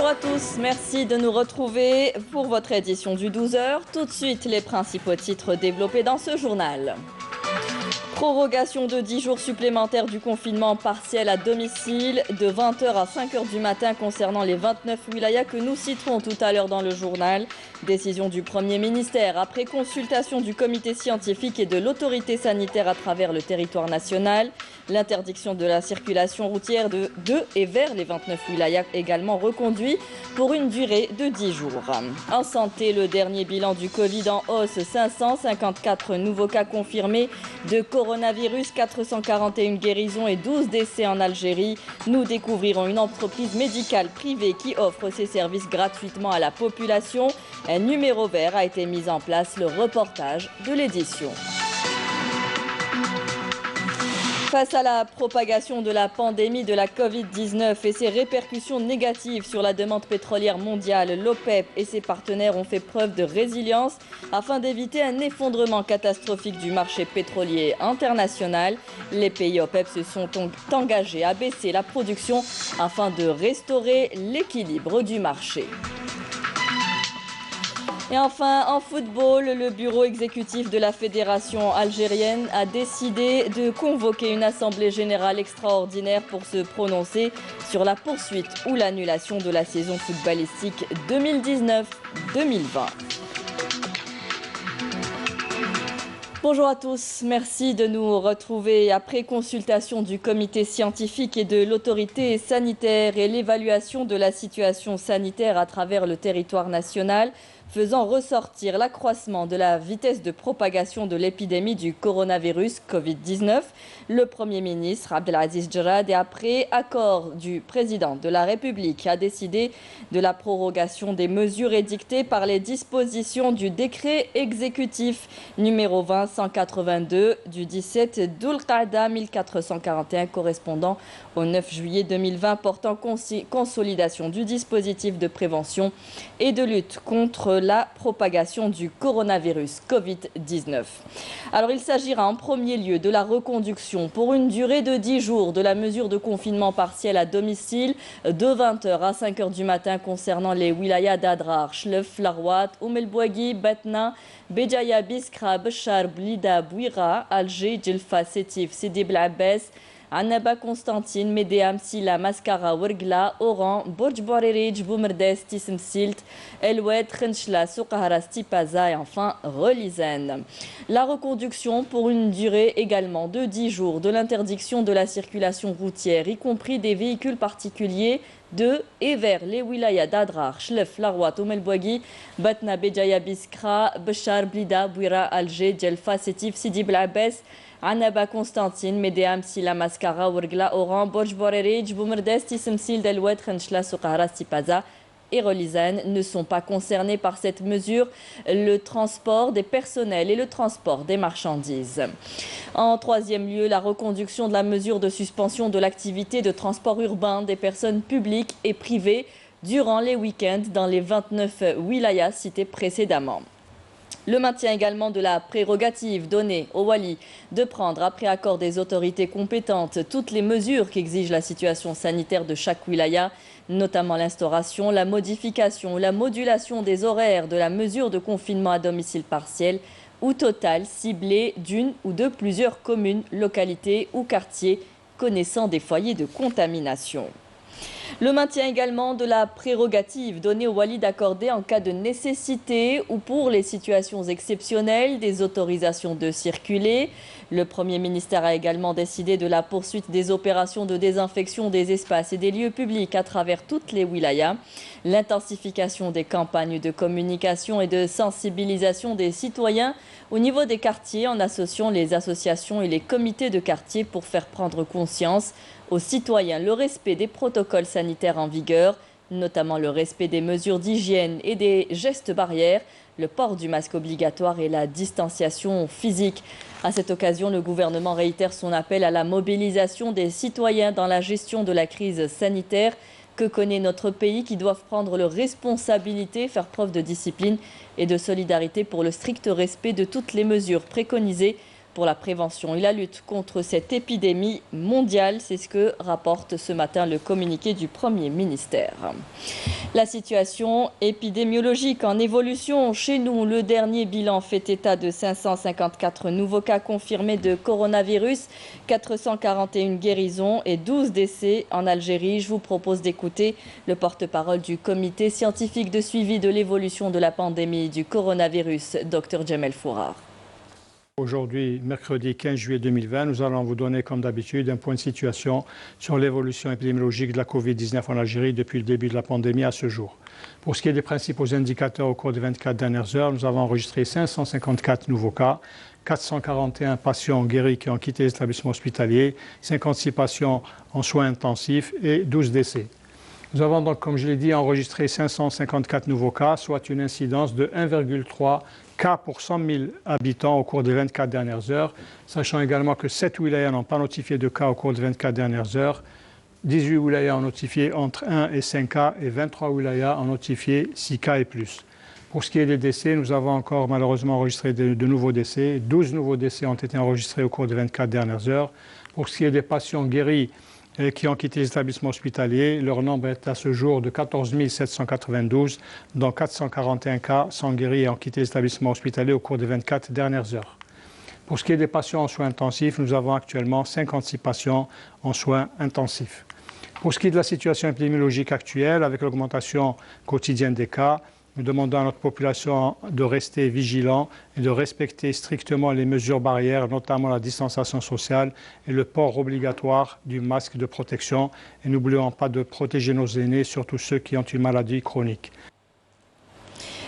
Bonjour à tous, merci de nous retrouver pour votre édition du 12h. Tout de suite, les principaux titres développés dans ce journal. Prorogation de 10 jours supplémentaires du confinement partiel à domicile de 20h à 5h du matin concernant les 29 wilayas que nous citerons tout à l'heure dans le journal. Décision du Premier ministère après consultation du comité scientifique et de l'autorité sanitaire à travers le territoire national. L'interdiction de la circulation routière de et vers les 29 wilayas également reconduit pour une durée de 10 jours. En santé, le dernier bilan du Covid en hausse, 554 nouveaux cas confirmés de coronavirus, 441 guérisons et 12 décès en Algérie. Nous découvrirons une entreprise médicale privée qui offre ses services gratuitement à la population. Un numéro vert a été mis en place, le reportage de l'édition. Face à la propagation de la pandémie de la Covid-19 et ses répercussions négatives sur la demande pétrolière mondiale, l'OPEP et ses partenaires ont fait preuve de résilience afin d'éviter un effondrement catastrophique du marché pétrolier international. Les pays OPEP se sont engagés à baisser la production afin de restaurer l'équilibre du marché. Et enfin, en football, le bureau exécutif de la fédération algérienne a décidé de convoquer une assemblée générale extraordinaire pour se prononcer sur la poursuite ou l'annulation de la saison footballistique 2019-2020. Bonjour à tous, merci de nous retrouver après consultation du comité scientifique et de l'autorité sanitaire et l'évaluation de la situation sanitaire à travers le territoire national, faisant ressortir l'accroissement de la vitesse de propagation de l'épidémie du coronavirus Covid-19. Le Premier ministre Abdelaziz Djerad, et après accord du président de la République, a décidé de la prorogation des mesures édictées par les dispositions du décret exécutif numéro 20-182 du 17 Dhul-Qa'da 1441 correspondant au 9 juillet 2020 portant consolidation du dispositif de prévention et de lutte contre la propagation du coronavirus Covid-19. Alors il s'agira en premier lieu de la reconduction pour une durée de 10 jours de la mesure de confinement partiel à domicile de 20h à 5h du matin concernant les wilayas d'Adrar, Chlef, Larouat, Oum El Bouagui, Batna, Béjaïa, Biskra, Béchar, Blida, Bouira, Alger, Djelfa, Sétif, Sidi Bel Abbès, Annaba, Constantine, Médéam, Sila, Mascara, Ouergla, Oran, Borj Bouariri, Boumerdes, Tissim Silt, Eloued, Khenchla, Soukahara, Stipaza et enfin Relizane. La reconduction pour une durée également de 10 jours de l'interdiction de la circulation routière, y compris des véhicules particuliers de et vers les wilayas d'Adrar, Chlef, Larouat, Oum El Bouagui, Batna, Béjaïa, Biskra, Béchar, Blida, Bouira, Alger, Djelfa, Sétif, Sidi Bel Abbès, Annaba, Constantine, Médéam, Sila, Mascara, Ouergla, Oran, Borj Bouariri, Boumerdes, Tissim Silt, Eloued, Khenchla, Soukahara, Stipaza et Relizane ne sont pas concernés par cette mesure, le transport des personnels et le transport des marchandises. En troisième lieu, la reconduction de la mesure de suspension de l'activité de transport urbain des personnes publiques et privées durant les week-ends dans les 29 wilayas cités précédemment. Le maintien également de la prérogative donnée au Wali de prendre, après accord des autorités compétentes, toutes les mesures qu'exige la situation sanitaire de chaque wilaya, notamment l'instauration, la modification ou la modulation des horaires de la mesure de confinement à domicile partiel ou total ciblée d'une ou de plusieurs communes, localités ou quartiers connaissant des foyers de contamination. Le maintien également de la prérogative donnée au Wali d'accorder en cas de nécessité ou pour les situations exceptionnelles des autorisations de circuler. Le Premier ministère a également décidé de la poursuite des opérations de désinfection des espaces et des lieux publics à travers toutes les wilayas, l'intensification des campagnes de communication et de sensibilisation des citoyens au niveau des quartiers en associant les associations et les comités de quartier pour faire prendre conscience aux citoyens le respect des protocoles sanitaires en vigueur, notamment le respect des mesures d'hygiène et des gestes barrières, le port du masque obligatoire et la distanciation physique. À cette occasion, le gouvernement réitère son appel à la mobilisation des citoyens dans la gestion de la crise sanitaire que connaît notre pays, qui doivent prendre leurs responsabilités, faire preuve de discipline et de solidarité pour le strict respect de toutes les mesures préconisées pour la prévention et la lutte contre cette épidémie mondiale. C'est ce que rapporte ce matin le communiqué du Premier ministère. La situation épidémiologique en évolution chez nous. Le dernier bilan fait état de 554 nouveaux cas confirmés de coronavirus, 441 guérisons et 12 décès en Algérie. Je vous propose d'écouter le porte-parole du comité scientifique de suivi de l'évolution de la pandémie du coronavirus, Dr Djamel Fourar. Aujourd'hui, mercredi 15 juillet 2020, nous allons vous donner, comme d'habitude, un point de situation sur l'évolution épidémiologique de la Covid-19 en Algérie depuis le début de la pandémie à ce jour. Pour ce qui est des principaux indicateurs au cours des 24 dernières heures, nous avons enregistré 554 nouveaux cas, 441 patients guéris qui ont quitté l'établissement hospitalier, 56 patients en soins intensifs et 12 décès. Nous avons donc, comme je l'ai dit, enregistré 554 nouveaux cas, soit une incidence de 1,3 cas pour 100 000 habitants au cours des 24 dernières heures, sachant également que 7 wilayas n'ont pas notifié de cas au cours des 24 dernières heures, 18 wilayas ont notifié entre 1 et 5 cas et 23 wilayas ont notifié 6 cas et plus. Pour ce qui est des décès, nous avons encore malheureusement enregistré de nouveaux décès. 12 nouveaux décès ont été enregistrés au cours des 24 dernières heures. Pour ce qui est des patients guéris qui ont quitté les établissements hospitaliers, leur nombre est à ce jour de 14 792, dont 441 cas sont guéris et ont quitté les établissements hospitaliers au cours des 24 dernières heures. Pour ce qui est des patients en soins intensifs, nous avons actuellement 56 patients en soins intensifs. Pour ce qui est de la situation épidémiologique actuelle, avec l'augmentation quotidienne des cas, nous demandons à notre population de rester vigilants et de respecter strictement les mesures barrières, notamment la distanciation sociale et le port obligatoire du masque de protection. Et n'oublions pas de protéger nos aînés, surtout ceux qui ont une maladie chronique.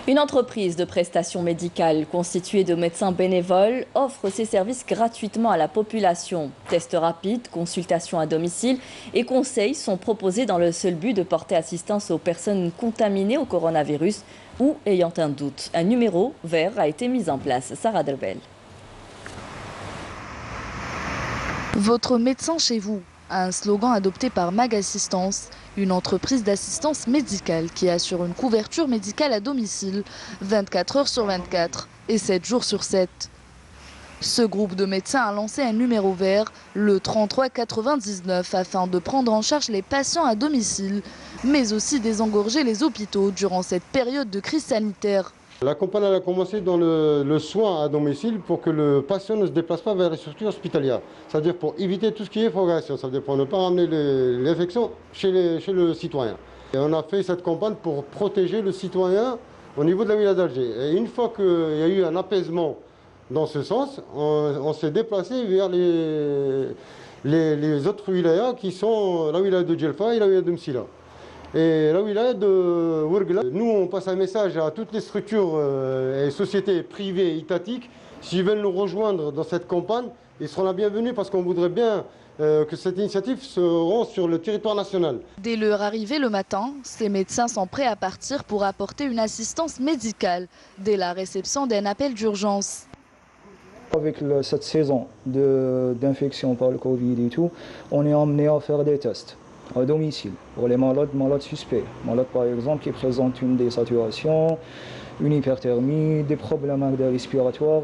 Une entreprise de prestations médicales constituée de médecins bénévoles offre ses services gratuitement à la population. Tests rapides, consultations à domicile et conseils sont proposés dans le seul but de porter assistance aux personnes contaminées au coronavirus ou ayant un doute. Un numéro vert a été mis en place. Sarah Derbel. Votre médecin chez vous, un slogan adopté par Mag Assistance, une entreprise d'assistance médicale qui assure une couverture médicale à domicile 24 heures sur 24 et 7 jours sur 7. Ce groupe de médecins a lancé un numéro vert, le 3399, afin de prendre en charge les patients à domicile, mais aussi désengorger les hôpitaux durant cette période de crise sanitaire. La campagne a commencé dans le soin à domicile pour que le patient ne se déplace pas vers les structures hospitalières. C'est-à-dire pour éviter tout ce qui est propagation, c'est-à-dire pour ne pas ramener l'infection chez le citoyen. Et on a fait cette campagne pour protéger le citoyen au niveau de la wilaya d'Alger. Et une fois qu'il y a eu un apaisement dans ce sens, on s'est déplacé vers les autres wilayas qui sont la wilaya de Djelfa et la wilaya de Msila. Et la wilaya de Ouargla, nous on passe un message à toutes les structures et sociétés privées et étatiques. S'ils veulent nous rejoindre dans cette campagne, ils seront la bienvenue parce qu'on voudrait bien que cette initiative se rende sur le territoire national. Dès leur arrivée le matin, ces médecins sont prêts à partir pour apporter une assistance médicale dès la réception d'un appel d'urgence. Avec cette saison d'infection par le Covid et tout, on est amené à faire des tests à domicile pour les malades suspects. Malades par exemple qui présentent une désaturation, une hyperthermie, des problèmes respiratoires.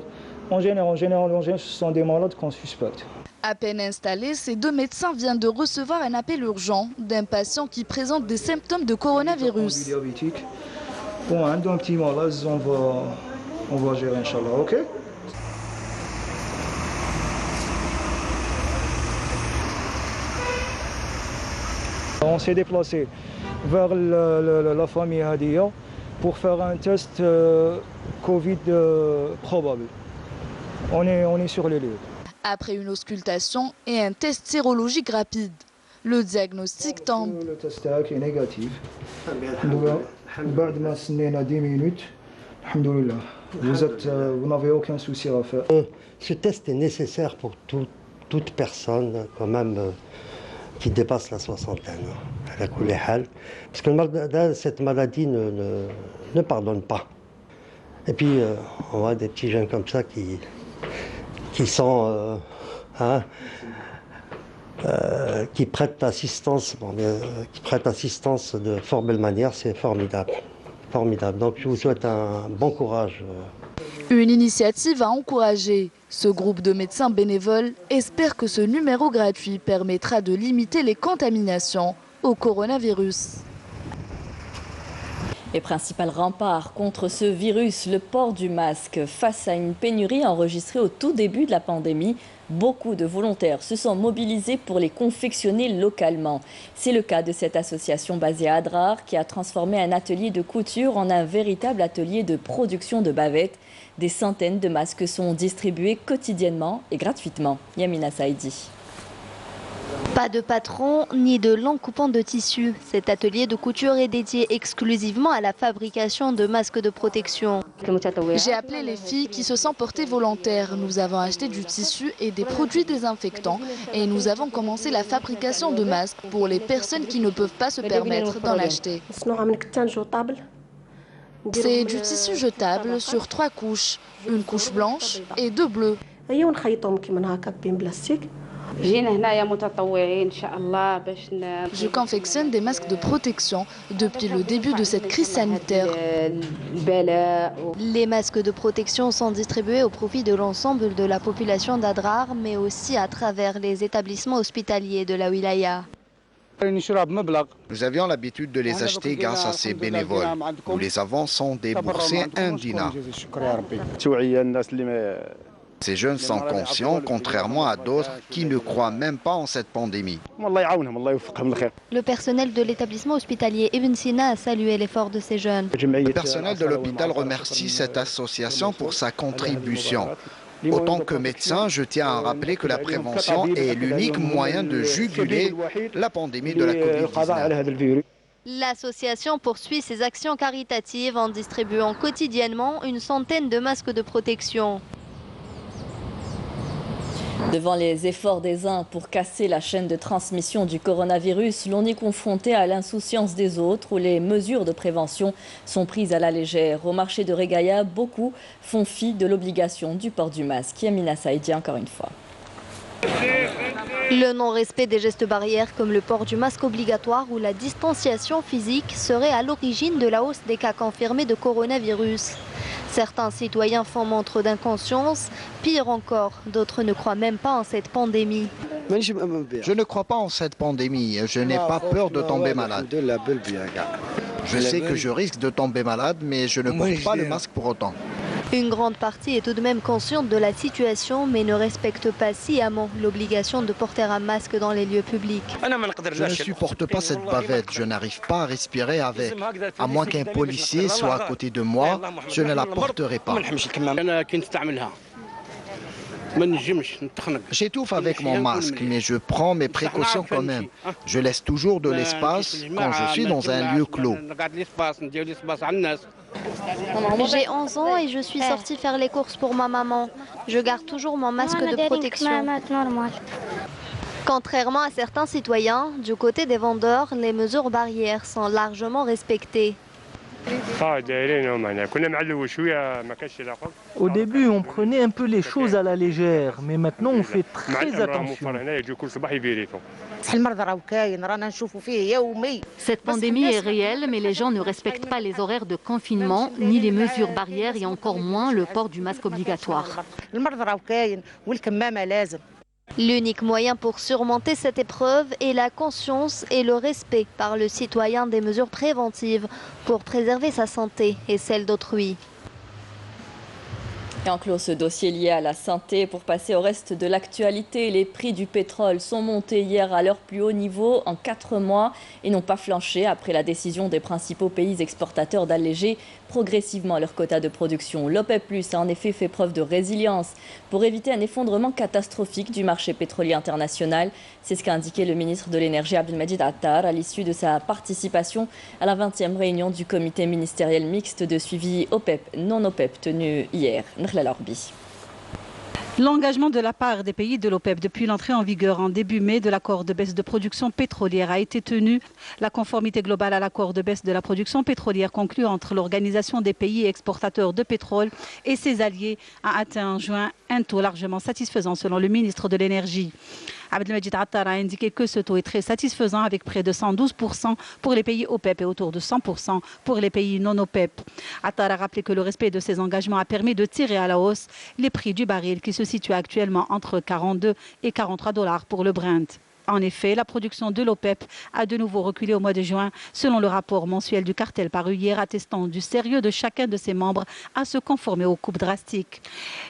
En général, ce sont des malades qu'on suspecte. À peine installés, ces deux médecins viennent de recevoir un appel urgent d'un patient qui présente des symptômes de coronavirus. Bon, un petit malade, on va gérer, Inch'Allah, ok? On s'est déplacé vers la famille Hadia pour faire un test Covid probable. On est sur les lieux. Après une auscultation et un test sérologique rapide, le diagnostic tombe. Le test est négatif. بعد ما سنينا 10 minutes, alhamdoulilah. Vous n'avez aucun souci à faire. Ce test est nécessaire pour toute personne quand même qui dépasse la soixantaine, parce que cette maladie ne pardonne pas. Et puis on voit des petits jeunes comme ça qui sont qui prêtent assistance, de fort belle manière, c'est formidable. Donc je vous souhaite un bon courage. Une initiative à encourager. Ce groupe de médecins bénévoles espère que ce numéro gratuit permettra de limiter les contaminations au coronavirus. Les principaux remparts contre ce virus, le port du masque. Face à une pénurie enregistrée au tout début de la pandémie, beaucoup de volontaires se sont mobilisés pour les confectionner localement. C'est le cas de cette association basée à Adrar qui a transformé un atelier de couture en un véritable atelier de production de bavettes. Des centaines de masques sont distribués quotidiennement et gratuitement. Yamina Saïdi. Pas de patron ni de long coupant de tissu. Cet atelier de couture est dédié exclusivement à la fabrication de masques de protection. J'ai appelé les filles qui se sont portées volontaires. Nous avons acheté du tissu et des produits désinfectants et nous avons commencé la fabrication de masques pour les personnes qui ne peuvent pas se permettre d'en acheter. C'est du tissu jetable sur 3 couches, une couche blanche et 2 bleues. Je confectionne des masques de protection depuis le début de cette crise sanitaire. Les masques de protection sont distribués au profit de l'ensemble de la population d'Adrar, mais aussi à travers les établissements hospitaliers de la wilaya. Nous avions l'habitude de les acheter grâce à ces bénévoles. Nous les avons sans débourser un dinar. Ces jeunes sont conscients, contrairement à d'autres qui ne croient même pas en cette pandémie. Le personnel de l'établissement hospitalier Ibn Sina a salué l'effort de ces jeunes. Le personnel de l'hôpital remercie cette association pour sa contribution. Autant que médecin, je tiens à rappeler que la prévention est l'unique moyen de juguler la pandémie de la Covid-19. L'association poursuit ses actions caritatives en distribuant quotidiennement une centaine de masques de protection. Devant les efforts des uns pour casser la chaîne de transmission du coronavirus, l'on est confronté à l'insouciance des autres où les mesures de prévention sont prises à la légère. Au marché de Régaya, beaucoup font fi de l'obligation du port du masque. Yamina Saïdi encore une fois. Le non-respect des gestes barrières comme le port du masque obligatoire ou la distanciation physique serait à l'origine de la hausse des cas confirmés de coronavirus. Certains citoyens font montre d'inconscience. Pire encore, d'autres ne croient même pas en cette pandémie. Je ne crois pas en cette pandémie. Je n'ai pas peur de tomber malade. Je sais que je risque de tomber malade, mais je ne porte pas le masque pour autant. Une grande partie est tout de même consciente de la situation, mais ne respecte pas sciemment l'obligation de porter un masque dans les lieux publics. Je ne supporte pas cette bavette, je n'arrive pas à respirer avec. À moins qu'un policier soit à côté de moi, je ne la porterai pas. J'étouffe avec mon masque, mais je prends mes précautions quand même. Je laisse toujours de l'espace quand je suis dans un lieu clos. J'ai 11 ans et je suis sortie faire les courses pour ma maman. Je garde toujours mon masque de protection. Contrairement à certains citoyens, du côté des vendeurs, les mesures barrières sont largement respectées. Au début, on prenait un peu les choses à la légère, mais maintenant on fait très attention. Cette pandémie est réelle, mais les gens ne respectent pas les horaires de confinement, ni les mesures barrières et encore moins le port du masque obligatoire. L'unique moyen pour surmonter cette épreuve est la conscience et le respect par le citoyen des mesures préventives pour préserver sa santé et celle d'autrui. Et en clos ce dossier lié à la santé, pour passer au reste de l'actualité, les prix du pétrole sont montés hier à leur plus haut niveau en 4 mois et n'ont pas flanché après la décision des principaux pays exportateurs d'alléger progressivement leur quota de production. L'OPEP+ a en effet fait preuve de résilience pour éviter un effondrement catastrophique du marché pétrolier international. C'est ce qu'a indiqué le ministre de l'Énergie Abdelmajid Attar à l'issue de sa participation à la 20e réunion du comité ministériel mixte de suivi OPEP-non-OPEP tenue hier. L'engagement de la part des pays de l'OPEP depuis l'entrée en vigueur en début mai de l'accord de baisse de production pétrolière a été tenu. La conformité globale à l'accord de baisse de la production pétrolière conclu entre l'Organisation des pays exportateurs de pétrole et ses alliés a atteint en juin un taux largement satisfaisant selon le ministre de l'Énergie. Abdelmajid Attar a indiqué que ce taux est très satisfaisant avec près de 112% pour les pays OPEP et autour de 100% pour les pays non OPEP. Attar a rappelé que le respect de ces engagements a permis de tirer à la hausse les prix du baril qui se situe actuellement entre 42 et 43 $ pour le Brent. En effet, la production de l'OPEP a de nouveau reculé au mois de juin, selon le rapport mensuel du cartel paru hier, attestant du sérieux de chacun de ses membres à se conformer aux coupes drastiques.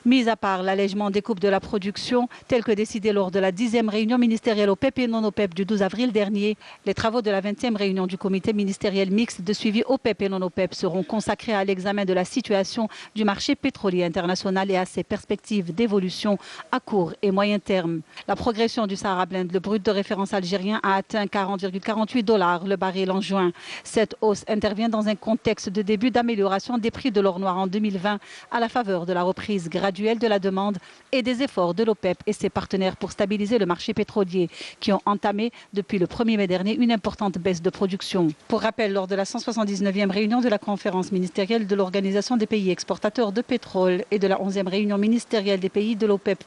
Mis à part l'allègement des coupes de la production, tel que décidé lors de la 10e réunion ministérielle OPEP et non-OPEP du 12 avril dernier, les travaux de la 20e réunion du comité ministériel mixte de suivi OPEP et non-OPEP seront consacrés à l'examen de la situation du marché pétrolier international et à ses perspectives d'évolution à court et moyen terme. La progression du Sahara Blend, le brut de référence algérien, a atteint 40,48 $ le baril en juin. Cette hausse intervient dans un contexte de début d'amélioration des prix de l'or noir en 2020 à la faveur de la reprise graduelle de la demande et des efforts de l'OPEP et ses partenaires pour stabiliser le marché pétrolier qui ont entamé depuis le 1er mai dernier une importante baisse de production. Pour rappel, lors de la 179e réunion de la conférence ministérielle de l'Organisation des pays exportateurs de pétrole et de la 11e réunion ministérielle des pays de l'OPEP+,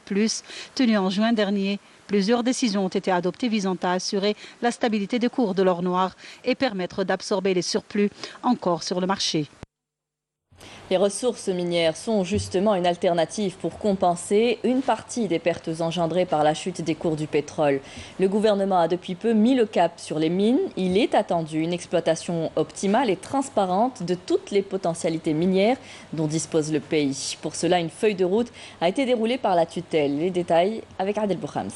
tenue en juin dernier, plusieurs décisions ont été adoptées visant à assurer la stabilité des cours de l'or noir et permettre d'absorber les surplus encore sur le marché. Les ressources minières sont justement une alternative pour compenser une partie des pertes engendrées par la chute des cours du pétrole. Le gouvernement a depuis peu mis le cap sur les mines. Il est attendu une exploitation optimale et transparente de toutes les potentialités minières dont dispose le pays. Pour cela, une feuille de route a été déroulée par la tutelle. Les détails avec Adel Boukhams.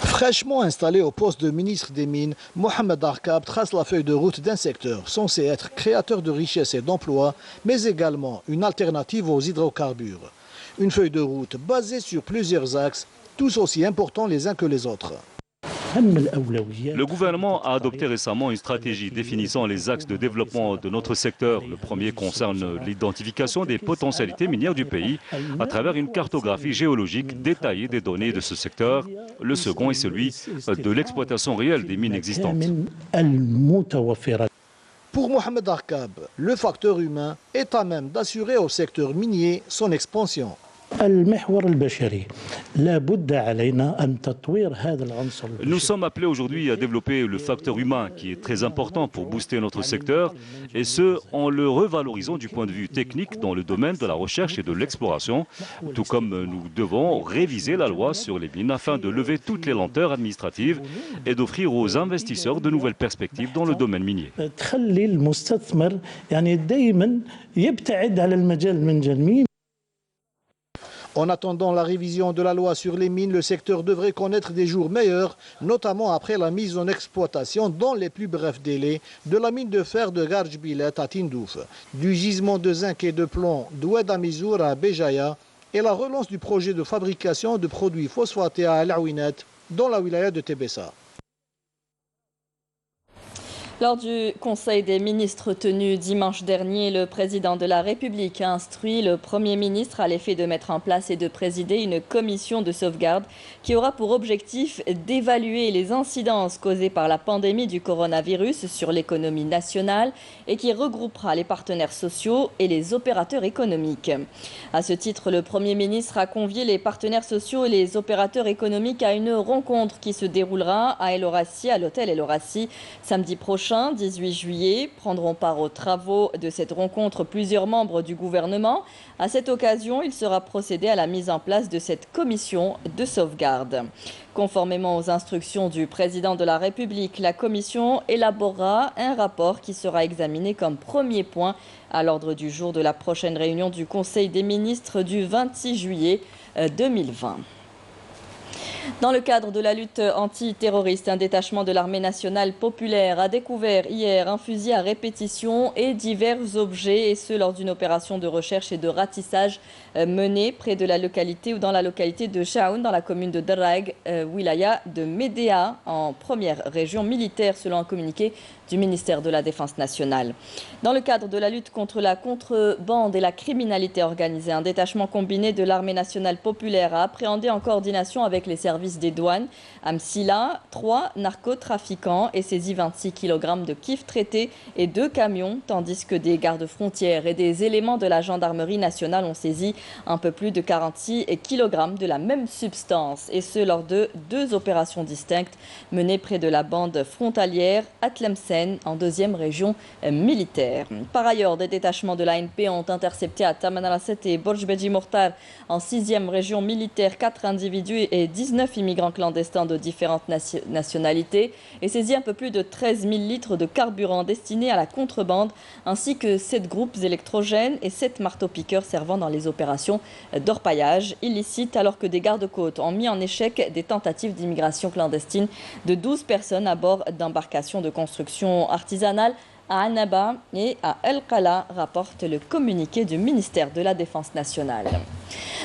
Fraîchement installé au poste de ministre des Mines, Mohamed Arkab trace la feuille de route d'un secteur censé être créateur de richesses et d'emplois, mais également une alternative aux hydrocarbures. Une feuille de route basée sur plusieurs axes, tous aussi importants les uns que les autres. Le gouvernement a adopté récemment une stratégie définissant les axes de développement de notre secteur. Le premier concerne l'identification des potentialités minières du pays à travers une cartographie géologique détaillée des données de ce secteur. Le second est celui de l'exploitation réelle des mines existantes. Pour Mohamed Arkab, le facteur humain est à même d'assurer au secteur minier son expansion. Nous sommes appelés aujourd'hui à développer le facteur humain qui est très important pour booster notre secteur et ce en le revalorisant du point de vue technique dans le domaine de la recherche et de l'exploration, tout comme nous devons réviser la loi sur les mines afin de lever toutes les lenteurs administratives et d'offrir aux investisseurs de nouvelles perspectives dans le domaine minier. En attendant la révision de la loi sur les mines, le secteur devrait connaître des jours meilleurs, notamment après la mise en exploitation dans les plus brefs délais de la mine de fer de Garjbilet à Tindouf, du gisement de zinc et de plomb d'Oued Amizour à Béjaïa et la relance du projet de fabrication de produits phosphatés à Al-Aouinet dans la wilaya de Tébessa. Lors du Conseil des ministres tenu dimanche dernier, le président de la République a instruit le Premier ministre à l'effet de mettre en place et de présider une commission de sauvegarde qui aura pour objectif d'évaluer les incidences causées par la pandémie du coronavirus sur l'économie nationale et qui regroupera les partenaires sociaux et les opérateurs économiques. À ce titre, le Premier ministre a convié les partenaires sociaux et les opérateurs économiques à une rencontre qui se déroulera à El Orassi, à l'hôtel El Orassi, samedi prochain. 18 juillet, prendront part aux travaux de cette rencontre plusieurs membres du gouvernement. À cette occasion, il sera procédé à la mise en place de cette commission de sauvegarde. Conformément aux instructions du président de la République, la commission élaborera un rapport qui sera examiné comme premier point à l'ordre du jour de la prochaine réunion du Conseil des ministres du 26 juillet 2020. Dans le cadre de la lutte antiterroriste, un détachement de l'armée nationale populaire a découvert hier un fusil à répétition et divers objets, et ce lors d'une opération de recherche et de ratissage menée près de la localité ou dans la localité de Chaoun, dans la commune de Darag, wilaya de Médéa, en première région militaire, selon un communiqué du ministère de la Défense nationale. Dans le cadre de la lutte contre la contrebande et la criminalité organisée, un détachement combiné de l'armée nationale populaire a appréhendé en coordination avec les services service des douanes. À Msila, 3 narcotrafiquants et saisis 26 kg de kiff traités et 2 camions, tandis que des gardes-frontières et des éléments de la gendarmerie nationale ont saisi un peu plus de 46 kg de la même substance. Et ce, lors de 2 opérations distinctes menées près de la bande frontalière à Tlemcen, en 2e région militaire. Par ailleurs, des détachements de l'ANP ont intercepté à Tamanrasset et Borj-Beji Mortar, en 6e région militaire, 4 individus et 19 immigrants clandestins de différentes nationalités et saisi un peu plus de 13 000 litres de carburant destinés à la contrebande, ainsi que 7 groupes électrogènes et 7 marteaux-piqueurs servant dans les opérations d'orpaillage illicite, alors que des gardes-côtes ont mis en échec des tentatives d'immigration clandestine de 12 personnes à bord d'embarcations de construction artisanale à Annaba et à El Qala, rapporte le communiqué du ministère de la Défense nationale.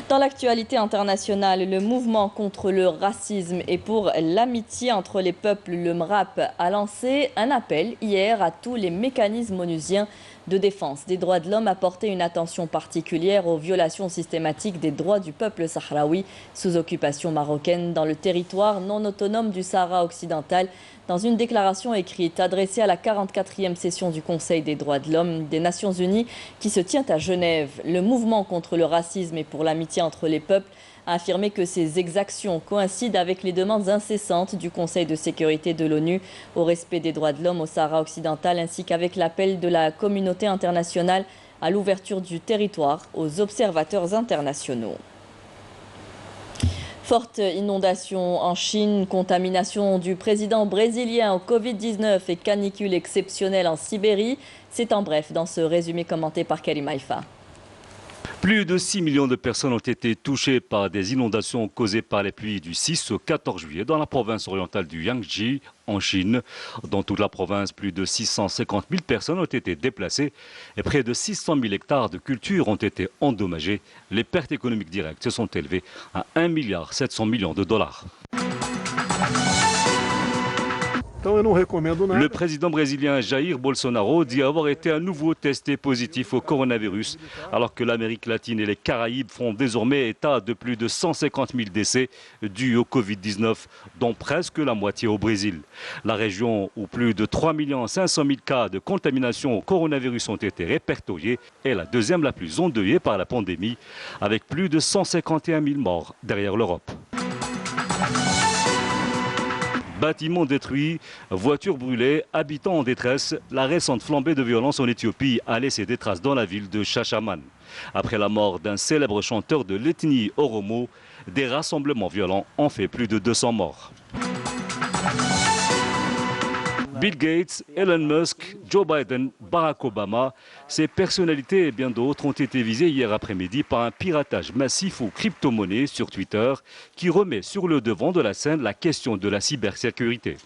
Dans l'actualité internationale, le mouvement contre le racisme et pour l'amitié entre les peuples, le MRAP, a lancé un appel hier à tous les mécanismes onusiens de défense des droits de l'homme à porter une attention particulière aux violations systématiques des droits du peuple sahraoui sous occupation marocaine dans le territoire non autonome du Sahara occidental. Dans une déclaration écrite adressée à la 44e session du Conseil des droits de l'homme des Nations Unies qui se tient à Genève, le mouvement contre le racisme et pour l'amitié entre les peuples a affirmé que ces exactions coïncident avec les demandes incessantes du Conseil de sécurité de l'ONU au respect des droits de l'homme au Sahara occidental, ainsi qu'avec l'appel de la communauté internationale à l'ouverture du territoire aux observateurs internationaux. Forte inondation en Chine, contamination du président brésilien au Covid-19 et canicule exceptionnelle en Sibérie. C'est en bref dans ce résumé commenté par Karim Haïfa. Plus de 6 millions de personnes ont été touchées par des inondations causées par les pluies du 6 au 14 juillet dans la province orientale du Jiangxi, en Chine. Dans toute la province, plus de 650 000 personnes ont été déplacées et près de 600 000 hectares de cultures ont été endommagés. Les pertes économiques directes se sont élevées à 1,7 milliard de dollars. Le président brésilien Jair Bolsonaro dit avoir été à nouveau testé positif au coronavirus, alors que l'Amérique latine et les Caraïbes font désormais état de plus de 150 000 décès dus au Covid-19, dont presque la moitié au Brésil. La région où plus de 3 500 000 cas de contamination au coronavirus ont été répertoriés est la deuxième la plus endeuillée par la pandémie, avec plus de 151 000 morts derrière l'Europe. Bâtiments détruits, voitures brûlées, habitants en détresse, la récente flambée de violence en Éthiopie a laissé des traces dans la ville de Shashaman. Après la mort d'un célèbre chanteur de l'ethnie Oromo, des rassemblements violents ont fait plus de 200 morts. Bill Gates, Elon Musk, Joe Biden, Barack Obama, ces personnalités et bien d'autres ont été visés hier après-midi par un piratage massif aux crypto-monnaies sur Twitter qui remet sur le devant de la scène la question de la cybersécurité.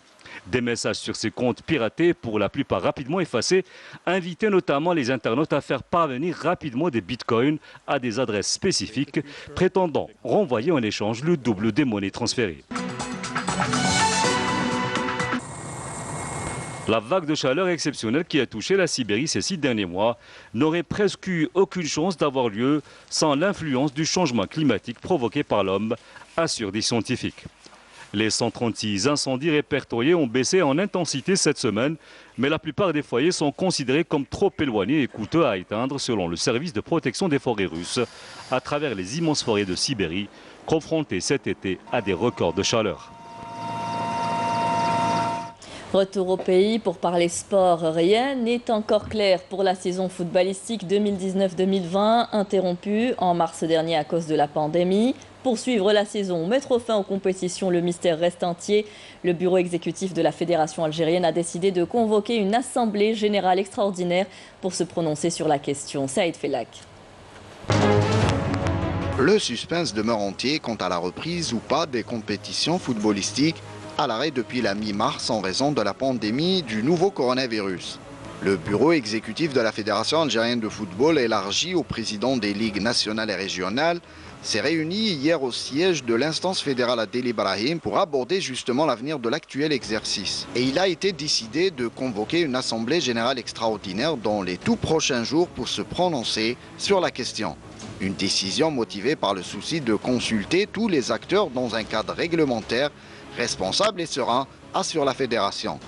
Des messages sur ces comptes piratés, pour la plupart rapidement effacés, invitaient notamment les internautes à faire parvenir rapidement des bitcoins à des adresses spécifiques, prétendant renvoyer en échange le double des monnaies transférées. La vague de chaleur exceptionnelle qui a touché la Sibérie ces 6 derniers mois n'aurait presque eu aucune chance d'avoir lieu sans l'influence du changement climatique provoqué par l'homme, assurent des scientifiques. Les 136 incendies répertoriés ont baissé en intensité cette semaine, mais la plupart des foyers sont considérés comme trop éloignés et coûteux à éteindre selon le service de protection des forêts russes, à travers les immenses forêts de Sibérie, confrontées cet été à des records de chaleur. Retour au pays pour parler sport. Rien n'est encore clair pour la saison footballistique 2019-2020, interrompue en mars dernier à cause de la pandémie. Pour suivre la saison, mettre fin aux compétitions, le mystère reste entier. Le bureau exécutif de la Fédération algérienne a décidé de convoquer une assemblée générale extraordinaire pour se prononcer sur la question. Saïd Fellak. Le suspense demeure entier quant à la reprise ou pas des compétitions footballistiques à l'arrêt depuis la mi-mars en raison de la pandémie du nouveau coronavirus. Le bureau exécutif de la Fédération algérienne de football, élargi aux présidents des ligues nationales et régionales, s'est réuni hier au siège de l'instance fédérale à Del Ibrahim pour aborder justement l'avenir de l'actuel exercice. Et il a été décidé de convoquer une assemblée générale extraordinaire dans les tout prochains jours pour se prononcer sur la question. Une décision motivée par le souci de consulter tous les acteurs dans un cadre réglementaire, responsable et serein, assure la fédération.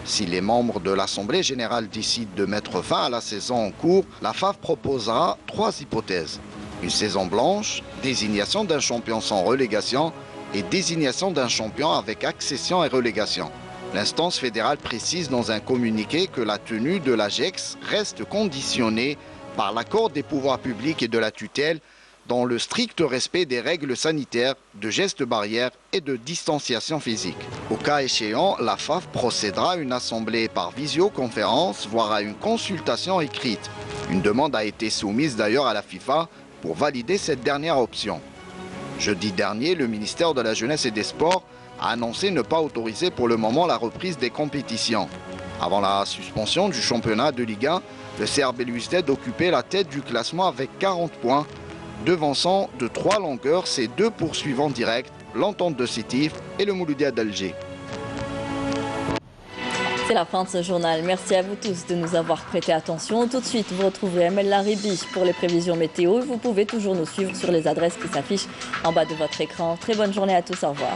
Si les membres de l'Assemblée générale décident de mettre fin à la saison en cours, la FAF proposera 3 hypothèses. Une saison blanche, désignation d'un champion sans relégation et désignation d'un champion avec accession et relégation. L'instance fédérale précise dans un communiqué que la tenue de l'AGEX reste conditionnée par l'accord des pouvoirs publics et de la tutelle dans le strict respect des règles sanitaires, de gestes barrières et de distanciation physique. Au cas échéant, la FAF procédera à une assemblée par visioconférence, voire à une consultation écrite. Une demande a été soumise d'ailleurs à la FIFA pour valider cette dernière option. Jeudi dernier, le ministère de la Jeunesse et des Sports a annoncé ne pas autoriser pour le moment la reprise des compétitions. Avant la suspension du championnat de Ligue 1, le CR Belouizdad occupait la tête du classement avec 40 points, devançant de 3 longueurs ses 2 poursuivants directs, l'Entente de Sétif et le Mouloudia d'Alger. C'est la fin de ce journal. Merci à vous tous de nous avoir prêté attention. Tout de suite, vous retrouverez Amel Laribi pour les prévisions météo. Vous pouvez toujours nous suivre sur les adresses qui s'affichent en bas de votre écran. Très bonne journée à tous. Au revoir.